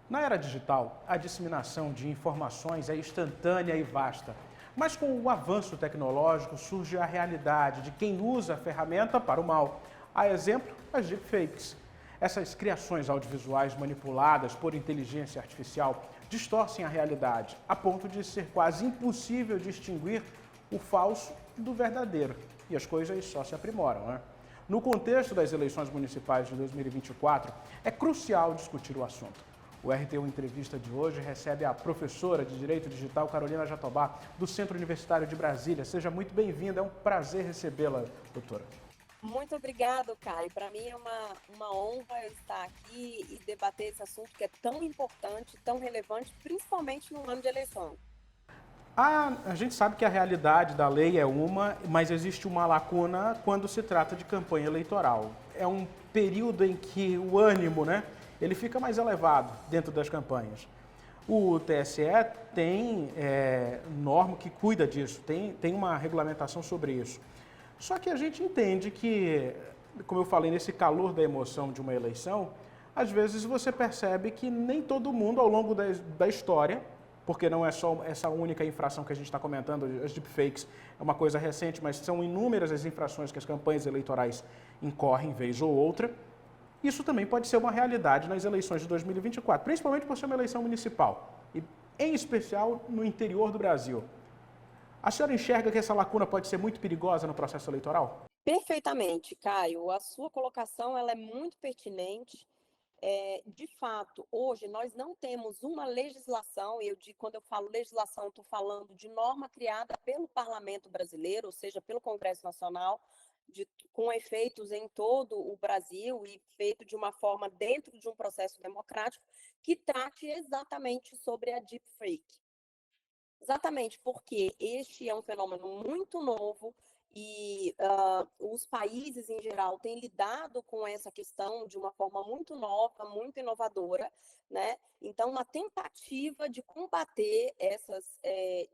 Na era digital, a disseminação de informações é instantânea e vasta. Mas com o avanço tecnológico surge a realidade de quem usa a ferramenta para o mal. A exemplo, as deepfakes. Essas criações audiovisuais manipuladas por inteligência artificial distorcem a realidade, a ponto de ser quase impossível distinguir o falso do verdadeiro. E as coisas só se aprimoram, né? No contexto das eleições municipais de 2024, é crucial discutir o assunto. O RT1 Entrevista de hoje recebe a professora de Direito Digital Carolina Jatobá, do Centro Universitário de Brasília. Seja muito bem-vinda, é um prazer recebê-la, doutora. Muito obrigado, Caio. Para mim é uma honra eu estar aqui e debater esse assunto que é tão importante, tão relevante, principalmente no ano de eleição. A gente sabe que a realidade da lei é uma, mas existe uma lacuna quando se trata de campanha eleitoral. É um período em que o ânimo, né, ele fica mais elevado dentro das campanhas. O TSE tem norma que cuida disso, tem uma regulamentação sobre isso. Só que a gente entende que, como eu falei, nesse calor da emoção de uma eleição, às vezes você percebe que nem todo mundo ao longo da história, porque não é só essa única infração que a gente está comentando, as deepfakes é uma coisa recente, mas são inúmeras as infrações que as campanhas eleitorais incorrem vez ou outra. Isso também pode ser uma realidade nas eleições de 2024, principalmente por ser uma eleição municipal, e em especial no interior do Brasil. A senhora enxerga que essa lacuna pode ser muito perigosa no processo eleitoral? Perfeitamente, Caio. A sua colocação ela é muito pertinente. De fato, hoje nós não temos uma legislação, quando eu falo legislação, estou falando de norma criada pelo Parlamento brasileiro, ou seja, pelo Congresso Nacional, com efeitos em todo o Brasil e feito de uma forma dentro de um processo democrático que trate exatamente sobre a deepfake. Exatamente, porque este é um fenômeno muito novo e os países, em geral, têm lidado com essa questão de uma forma muito nova, muito inovadora, né? Então, uma tentativa de combater essas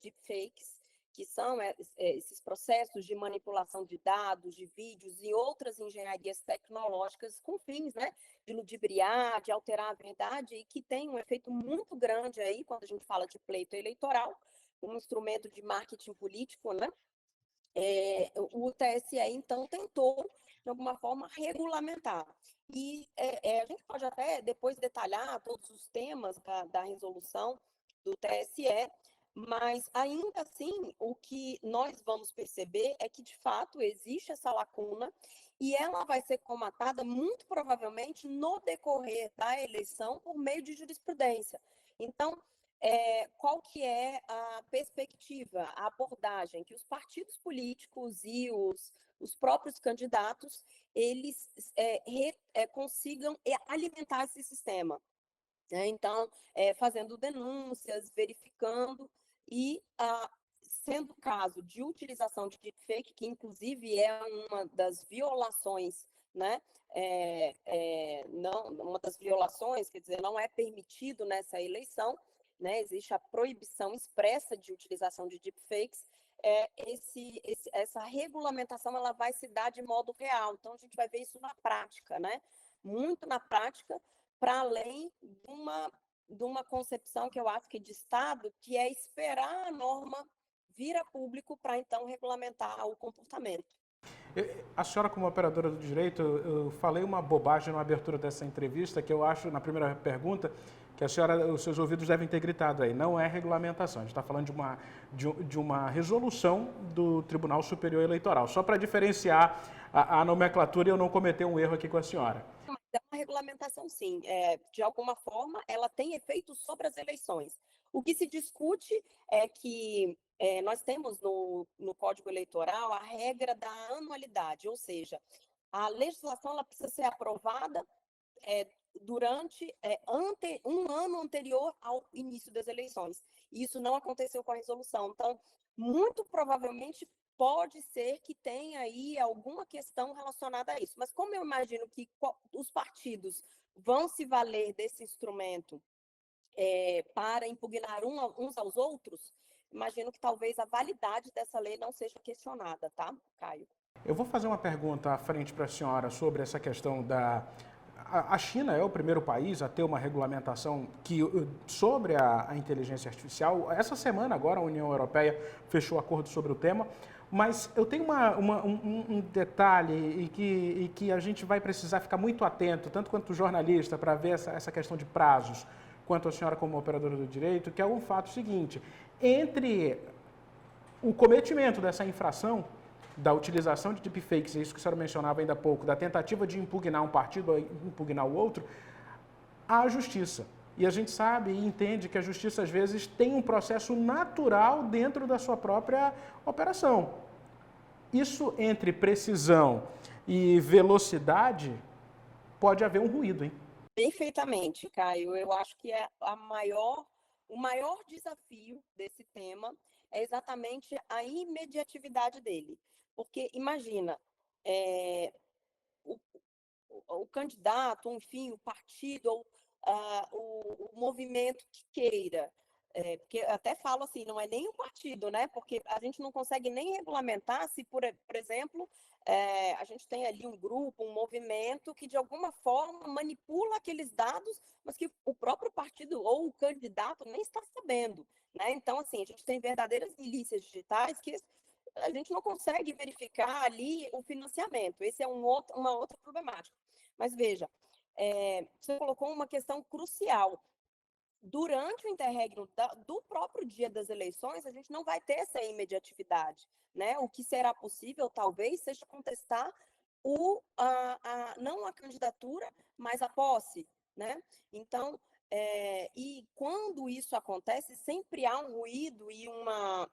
deepfakes, que são esses processos de manipulação de dados, de vídeos e outras engenharias tecnológicas com fins, né, de ludibriar, de alterar a verdade e que tem um efeito muito grande aí quando a gente fala de pleito eleitoral, um instrumento de marketing político, né? O TSE, então, tentou, de alguma forma, regulamentar. E a gente pode até depois detalhar todos os temas da resolução do TSE, mas, ainda assim, o que nós vamos perceber é que, de fato, existe essa lacuna e ela vai ser comatada, muito provavelmente, no decorrer da eleição por meio de jurisprudência. Então, qual que é a perspectiva, a abordagem que os partidos políticos e os próprios candidatos, eles consigam alimentar esse sistema, né? Então, fazendo denúncias, verificando e, sendo caso de utilização de deepfake, que inclusive é uma das violações, né? Não, uma das violações, quer dizer, não é permitido nessa eleição, né? Existe a proibição expressa de utilização de deepfakes. Essa regulamentação ela vai se dar de modo real. Então, a gente vai ver isso na prática, né? Muito na prática, para além de uma concepção que eu acho que de Estado, que é esperar a norma vir a público para, então, regulamentar o comportamento. A senhora, como operadora do direito, eu falei uma bobagem na abertura dessa entrevista, que eu acho, na primeira pergunta, que a senhora, os seus ouvidos devem ter gritado aí. Não é regulamentação, a gente está falando de uma resolução do Tribunal Superior Eleitoral. Só para diferenciar a nomenclatura e eu não cometer um erro aqui com a senhora. Mas é uma regulamentação, sim. De alguma forma, ela tem efeito sobre as eleições. O que se discute é que nós temos no Código Eleitoral a regra da anualidade, ou seja, a legislação ela precisa ser aprovada durante um ano anterior ao início das eleições. E isso não aconteceu com a resolução. Então, muito provavelmente pode ser que tenha aí alguma questão relacionada a isso. Mas como eu imagino que os partidos vão se valer desse instrumento para impugnar uns aos outros, imagino que talvez a validade dessa lei não seja questionada, tá, Caio? Eu vou fazer uma pergunta à frente para a senhora sobre essa questão a China é o primeiro país a ter uma regulamentação sobre a inteligência artificial. Essa semana agora a União Europeia fechou acordo sobre o tema, mas eu tenho um detalhe e que a gente vai precisar ficar muito atento, tanto quanto jornalista, para ver essa questão de prazos, quanto a senhora como operadora do direito, que é um fato seguinte: entre o cometimento dessa infração, da utilização de deepfakes, é isso que a senhora mencionava ainda há pouco, da tentativa de impugnar um partido ou impugnar o outro, há a justiça. E a gente sabe e entende que a justiça, às vezes, tem um processo natural dentro da sua própria operação. Isso, entre precisão e velocidade, pode haver um ruído, hein? Perfeitamente, Caio. Eu acho que o maior desafio desse tema é exatamente a imediatividade dele. Porque, imagina, é, o, o candidato, enfim, o partido ou o movimento que queira, porque até falo assim, não é nem um partido, né? Porque a gente não consegue nem regulamentar se, por exemplo, a gente tem ali um grupo, um movimento que de alguma forma manipula aqueles dados, mas que o próprio partido ou o candidato nem está sabendo, né? Então, assim, a gente tem verdadeiras milícias digitais que a gente não consegue verificar ali o financiamento. Esse é uma outra problemática. Mas veja, você colocou uma questão crucial. Durante o interregno do próprio dia das eleições, a gente não vai ter essa imediatividade, né? O que será possível, talvez, seja contestar não a candidatura, mas a posse, né? Então, e quando isso acontece, sempre há um ruído e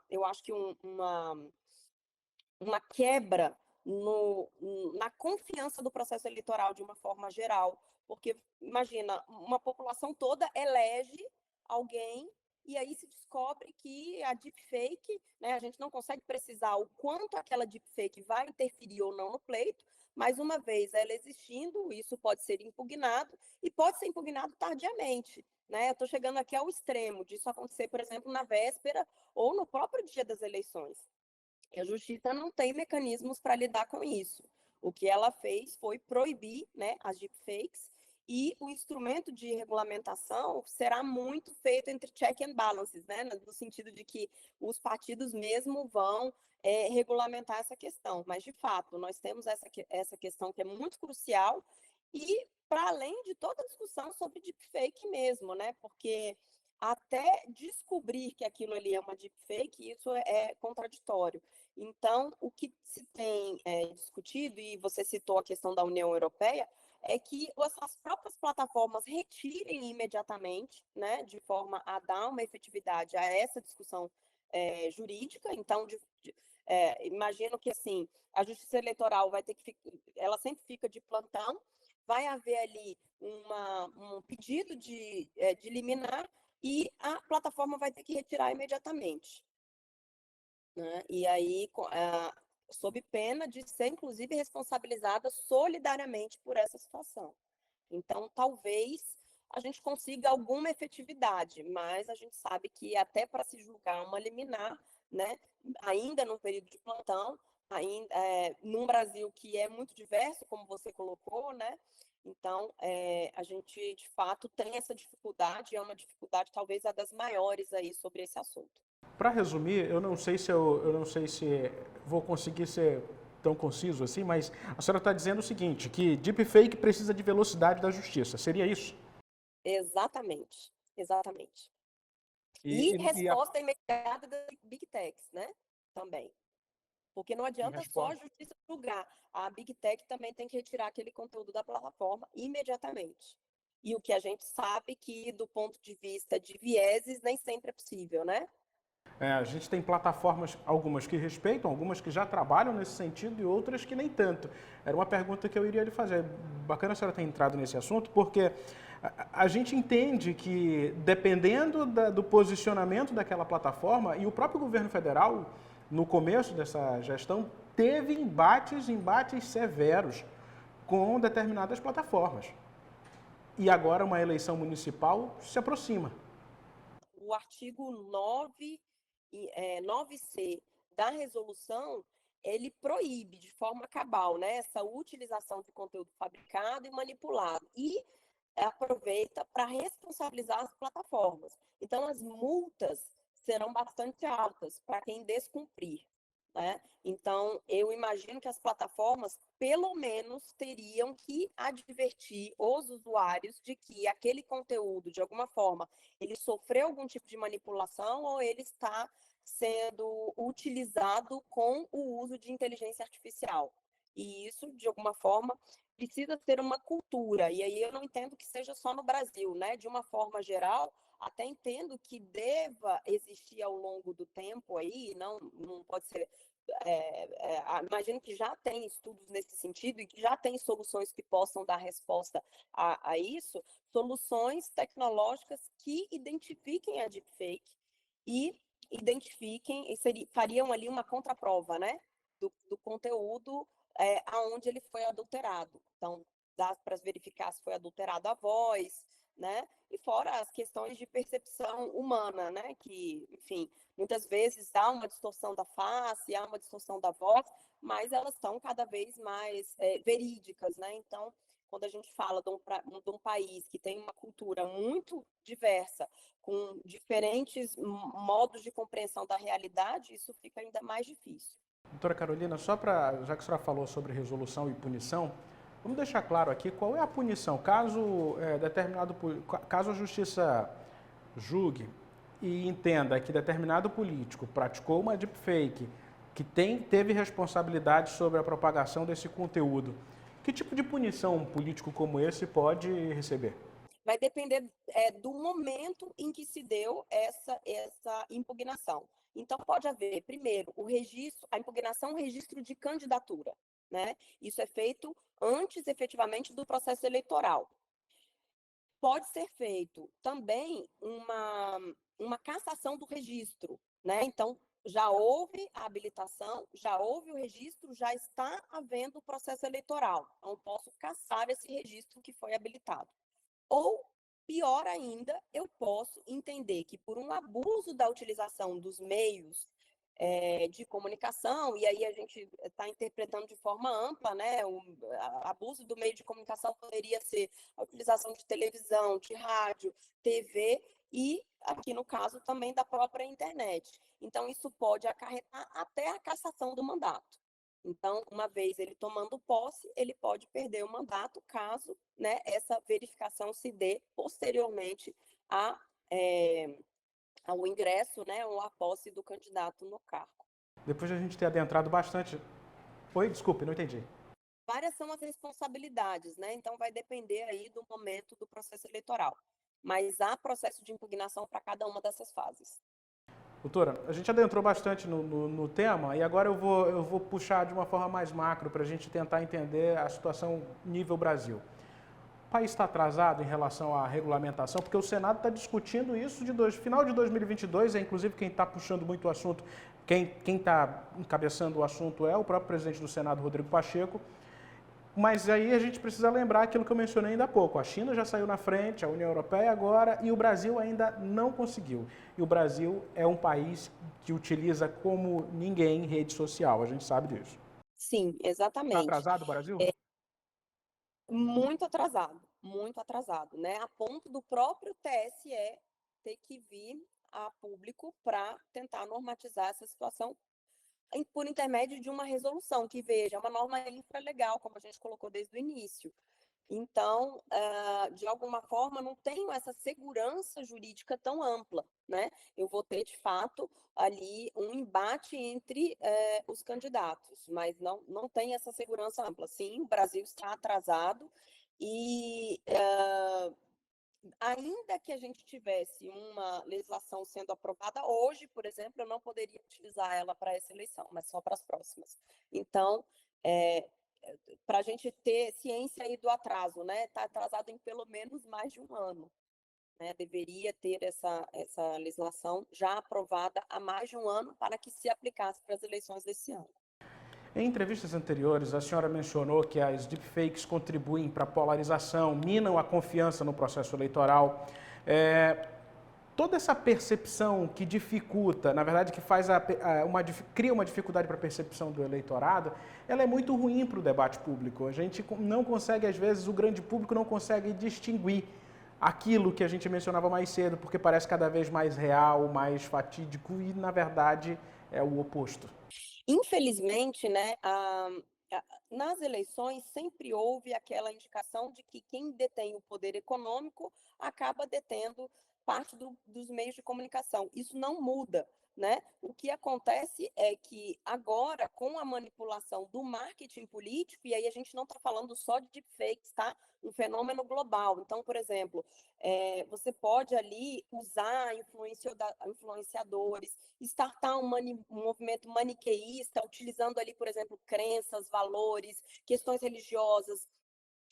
eu acho que uma quebra na confiança do processo eleitoral de uma forma geral. Porque, imagina, uma população toda elege alguém e aí se descobre que a deepfake, né, a gente não consegue precisar o quanto aquela deepfake vai interferir ou não no pleito, mas uma vez ela existindo, isso pode ser impugnado e pode ser impugnado tardiamente. Né? Eu estou chegando aqui ao extremo disso acontecer, por exemplo, na véspera ou no próprio dia das eleições. A justiça não tem mecanismos para lidar com isso. O que ela fez foi proibir, né, as deepfakes, e o instrumento de regulamentação será muito feito entre check and balances, né, no sentido de que os partidos mesmo vão regulamentar essa questão. Mas, de fato, nós temos essa questão que é muito crucial e para além de toda a discussão sobre deepfake mesmo, né, porque até descobrir que aquilo ali é uma deepfake, isso é contraditório. Então, o que se tem discutido, e você citou a questão da União Europeia, é que as próprias plataformas retirem imediatamente, né, de forma a dar uma efetividade a essa discussão jurídica. Então, imagino que assim, a Justiça Eleitoral vai ter que ela sempre fica de plantão, vai haver ali um pedido de liminar e a plataforma vai ter que retirar imediatamente. Né? E aí, sob pena de ser, inclusive, responsabilizada solidariamente por essa situação. Então, talvez a gente consiga alguma efetividade, mas a gente sabe que até para se julgar uma liminar, né, ainda num período de plantão, ainda, num Brasil que é muito diverso, como você colocou, né? Então, a gente, de fato, tem essa dificuldade, é uma dificuldade talvez a das maiores aí sobre esse assunto. Para resumir, eu não sei se vou conseguir ser tão conciso assim, mas a senhora está dizendo o seguinte, que deepfake precisa de velocidade da justiça, seria isso? Exatamente, exatamente. E, E e, e a, resposta imediata das Big Techs, né? Também. Porque não e adianta só a resposta. justiça julgar. A Big Tech também tem que retirar aquele conteúdo da plataforma imediatamente. E o que a gente sabe que, do ponto de vista de vieses, nem sempre é possível, né? A gente tem plataformas, algumas que respeitam, algumas que já trabalham nesse sentido e outras que nem tanto. Era uma pergunta que eu iria lhe fazer. Bacana a senhora ter entrado nesse assunto, porque a gente entende que, dependendo do posicionamento daquela plataforma, e o próprio governo federal, no começo dessa gestão, teve embates severos com determinadas plataformas. E agora uma eleição municipal se aproxima. O artigo 9C da resolução, ele proíbe de forma cabal, né, essa utilização de conteúdo fabricado e manipulado e aproveita para responsabilizar as plataformas. Então, as multas serão bastante altas para quem descumprir, né? Então, eu imagino que as plataformas, pelo menos, teriam que advertir os usuários de que aquele conteúdo, de alguma forma, ele sofreu algum tipo de manipulação ou ele está sendo utilizado com o uso de inteligência artificial. E isso, de alguma forma, precisa ser uma cultura. E aí eu não entendo que seja só no Brasil, né? De uma forma geral, até entendo que deva existir ao longo do tempo aí, não pode ser. Imagino que já tem estudos nesse sentido e que já tem soluções que possam dar resposta a isso, soluções tecnológicas que identifiquem a deepfake e identifiquem e fariam ali uma contraprova, né, do conteúdo aonde ele foi adulterado. Então, dá para verificar se foi adulterada a voz, né? E fora as questões de percepção humana, né? Que, enfim, muitas vezes há uma distorção da face, há uma distorção da voz, mas elas são cada vez mais verídicas, né? Então, quando a gente fala de um país que tem uma cultura muito diversa, com diferentes modos de compreensão da realidade, isso fica ainda mais difícil. Doutora Carolina, já que a senhora falou sobre resolução e punição, vamos deixar claro aqui qual é a punição. Caso a justiça julgue e entenda que determinado político praticou uma deepfake, que teve responsabilidade sobre a propagação desse conteúdo, que tipo de punição um político como esse pode receber? Vai depender do momento em que se deu essa impugnação. Então, pode haver, primeiro, a impugnação, o registro de candidatura, né? Isso é feito antes, efetivamente, do processo eleitoral. Pode ser feito também uma cassação do registro, né? Então, já houve a habilitação, já houve o registro, já está havendo o processo eleitoral. Então, posso cassar esse registro que foi habilitado. Ou, pior ainda, eu posso entender que por um abuso da utilização dos meios de comunicação, e aí a gente está interpretando de forma ampla, né? O abuso do meio de comunicação poderia ser a utilização de televisão, de rádio, TV e, aqui no caso, também da própria internet. Então, isso pode acarretar até a cassação do mandato. Então, uma vez ele tomando posse, ele pode perder o mandato caso, né, essa verificação se dê posteriormente ao ingresso, né, ou à posse do candidato no cargo. Depois de a gente ter adentrado bastante... Oi, desculpe, não entendi. Várias são as responsabilidades, né? Então vai depender aí do momento do processo eleitoral. Mas há processo de impugnação para cada uma dessas fases. Doutora, a gente adentrou bastante no tema e agora eu vou puxar de uma forma mais macro para a gente tentar entender a situação nível Brasil. O país está atrasado em relação à regulamentação, porque o Senado está discutindo isso final de 2022, inclusive quem está puxando muito o assunto, quem está encabeçando o assunto é o próprio presidente do Senado, Rodrigo Pacheco. Mas aí a gente precisa lembrar aquilo que eu mencionei ainda há pouco. A China já saiu na frente, a União Europeia agora, e o Brasil ainda não conseguiu. E o Brasil é um país que utiliza como ninguém rede social, a gente sabe disso. Sim, Está exatamente. atrasado o Brasil? Muito atrasado, né? A ponto do próprio TSE ter que vir a público para tentar normatizar essa situação por intermédio de uma resolução, que veja, é uma norma infralegal, como a gente colocou desde o início. Então, de alguma forma, não tenho essa segurança jurídica tão ampla, né? Eu vou ter, de fato, ali um embate entre os candidatos, mas não tem essa segurança ampla. Sim, o Brasil está atrasado e ainda que a gente tivesse uma legislação sendo aprovada hoje, por exemplo, eu não poderia utilizar ela para essa eleição, mas só para as próximas. Então, para a gente ter ciência aí do atraso, né? Está atrasado em pelo menos mais de um ano. Né? Deveria ter essa legislação já aprovada há mais de um ano para que se aplicasse para as eleições desse ano. Em entrevistas anteriores, a senhora mencionou que as deepfakes contribuem para a polarização, minam a confiança no processo eleitoral. toda essa percepção que dificulta, na verdade que faz cria uma dificuldade para a percepção do eleitorado, ela é muito ruim para o debate público. A gente não consegue, às vezes, o grande público não consegue distinguir aquilo que a gente mencionava mais cedo, porque parece cada vez mais real, mais fatídico e, na verdade, é o oposto. Infelizmente, né, nas eleições sempre houve aquela indicação de que quem detém o poder econômico acaba detendo parte dos meios de comunicação. Isso não muda, né? O que acontece é que agora, com a manipulação do marketing político, e aí a gente não está falando só de deepfakes, tá? Um fenômeno global. Então, por exemplo, você pode ali usar influenciadores, startar um movimento maniqueísta, utilizando ali, por exemplo, crenças, valores, questões religiosas,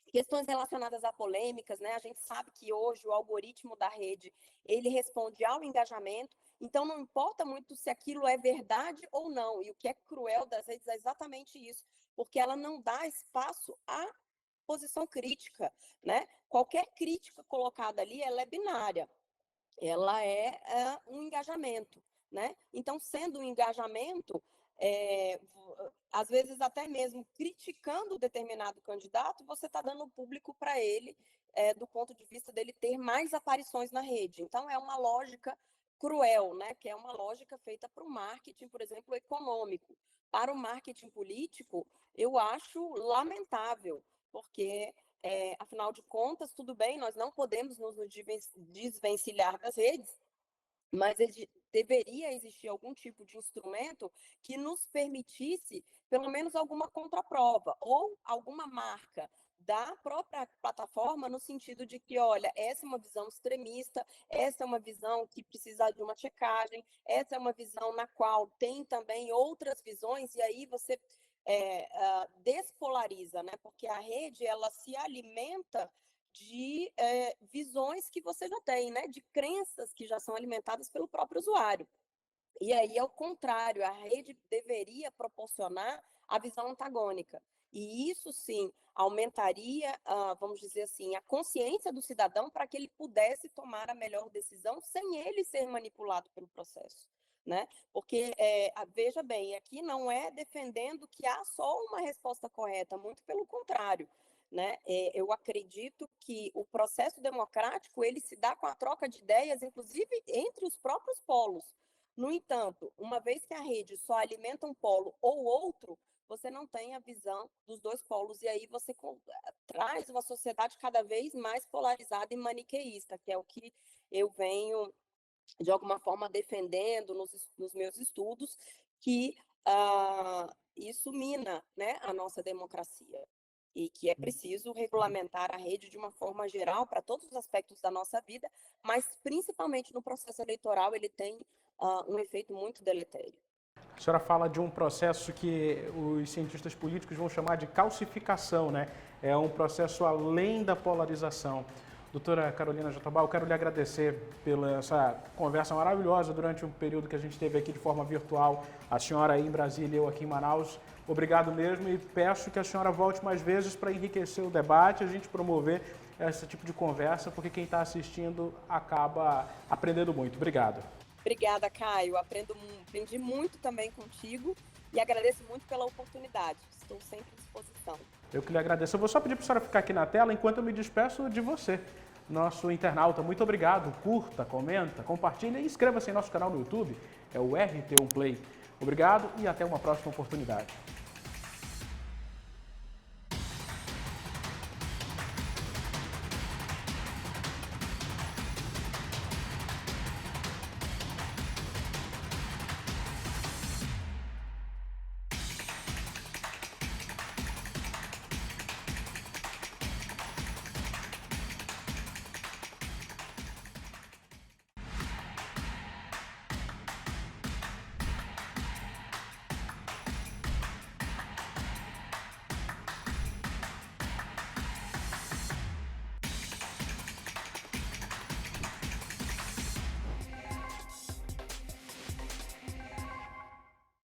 questões relacionadas a polêmicas, né? A gente sabe que hoje o algoritmo da rede, ele responde ao engajamento, então não importa muito se aquilo é verdade ou não, e o que é cruel das redes é exatamente isso, porque ela não dá espaço à posição crítica, né? Qualquer crítica colocada ali, ela é binária, ela é um engajamento, né? Então, sendo um engajamento, às vezes até mesmo criticando determinado candidato, você está dando público para ele, do ponto de vista dele ter mais aparições na rede. Então, é uma lógica cruel, né? Que é uma lógica feita para o marketing, por exemplo, econômico. Para o marketing político, eu acho lamentável, porque afinal de contas, tudo bem, nós não podemos nos desvencilhar das redes, mas deveria existir algum tipo de instrumento que nos permitisse, pelo menos, alguma contraprova, ou alguma marca da própria plataforma, no sentido de que, olha, essa é uma visão extremista, essa é uma visão que precisa de uma checagem, essa é uma visão na qual tem também outras visões, e aí você despolariza, né? Porque a rede, ela se alimenta de visões que você já tem, né? De crenças que já são alimentadas pelo próprio usuário. E aí, ao contrário, a rede deveria proporcionar a visão antagônica. E isso, sim, aumentaria, vamos dizer assim, a consciência do cidadão para que ele pudesse tomar a melhor decisão sem ele ser manipulado pelo processo, né? Porque, veja bem, aqui não é defendendo que há só uma resposta correta, muito pelo contrário, né? Eu acredito que o processo democrático, ele se dá com a troca de ideias, inclusive entre os próprios polos. No entanto, uma vez que a rede só alimenta um polo ou outro, você não tem a visão dos dois polos, e aí você traz uma sociedade cada vez mais polarizada e maniqueísta, que é o que eu venho, de alguma forma, defendendo nos meus estudos, que isso mina, né, a nossa democracia. E que é preciso regulamentar a rede de uma forma geral para todos os aspectos da nossa vida, mas principalmente no processo eleitoral ele tem um efeito muito deletério. A senhora fala de um processo que os cientistas políticos vão chamar de calcificação, né? É um processo além da polarização. Doutora Carolina Jatobá, eu quero lhe agradecer pela essa conversa maravilhosa durante um período que a gente esteve aqui de forma virtual, a senhora aí em Brasília e eu aqui em Manaus. Obrigado mesmo e peço que a senhora volte mais vezes para enriquecer o debate, a gente promover esse tipo de conversa, porque quem está assistindo acaba aprendendo muito. Obrigado. Obrigada, Caio. Aprendi muito também contigo e agradeço muito pela oportunidade. Estou sempre à disposição. Eu que lhe agradeço. Eu vou só pedir para a senhora ficar aqui na tela enquanto eu me despeço de você, nosso internauta. Muito obrigado. Curta, comenta, compartilha e inscreva-se em nosso canal no YouTube. É o RT1 Play. Obrigado e até uma próxima oportunidade.